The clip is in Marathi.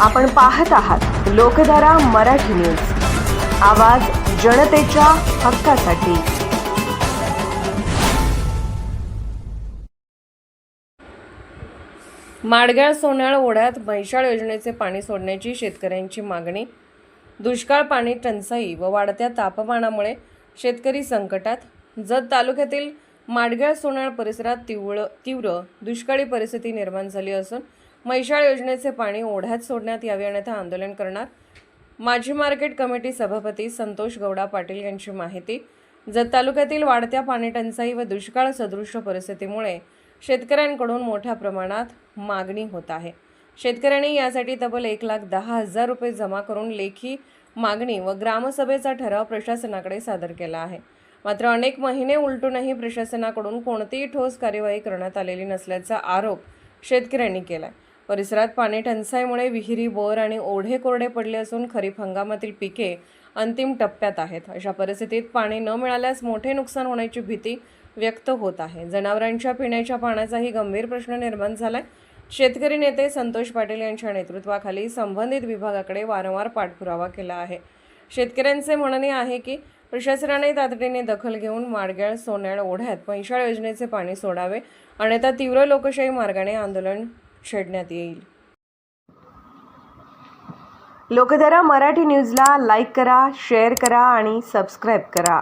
आपण पाहत आहात लोकधारा मराठी न्यूज, आवाज जनतेच्या हक्कासाठी। माडगाळ सोन्याळ ओढ्यात म्हैसाळ योजनेचे पाणी सोडण्याची शेतकऱ्यांची मागणी। दुष्काळ पाणी टंचाई व वाढत्या तापमानामुळे शेतकरी संकटात। जत तालुक्यातील माडगाळ सोन्याळ परिसरात तीव्र दुष्काळी परिस्थिती निर्माण झाली असून म्हैसाळ योजनेचे पाणी ओढ्यात सोडण्यात यावे अन्यथा आंदोलन करणार। माजी मार्केट कमिटी सभापती संतोष गौडा पाटील यांची माहिती। जत तालुक्यातील वाढत्या पाणी टंचाई व दुष्काळ सदृश परिस्थितीमुळे शेतकऱ्यांकडून मोठ्या प्रमाणात मागणी होत आहे। शेतकऱ्यांनी यासाठी तब्बल 1,10,000 रुपये जमा करून लेखी मागणी व ग्रामसभेचा ठराव प्रशासनाकडे सादर केला आहे। मात्र अनेक महिने उलटूनही प्रशासनाकडून कोणतीही ठोस कार्यवाही करण्यात आलेली नसल्याचा आरोप शेतकऱ्यांनी केला। परिसरात पाणी टंचाईमुळे विहिरी, बोर आणि ओढे कोरडे पडले असून खरीप हंगामातील पिके अंतिम टप्प्यात आहेत। अशा परिस्थितीत पाणी न मिळाल्यास मोठे नुकसान होण्याची भीती व्यक्त होत आहे। जनावरांच्या पिण्याच्या पाण्याचाही गंभीर प्रश्न निर्माण झालाय। शेतकरी नेते संतोष पाटील यांच्या नेतृत्वाखाली संबंधित विभागाकडे वारंवार पाठपुरावा केला आहे। शेतकऱ्यांचे म्हणणे आहे की प्रशासनाने तातडीने दखल घेऊन माडगाळ सोन्याळ ओढ्यात म्हैसाळ योजनेचे पाणी सोडावे, अन्यथा तीव्र लोकशाही मार्गाने आंदोलन छेडण्यात येईल। लोकधारा मराठी न्यूजला लाईक करा, शेअर करा आणि सबस्क्राईब करा।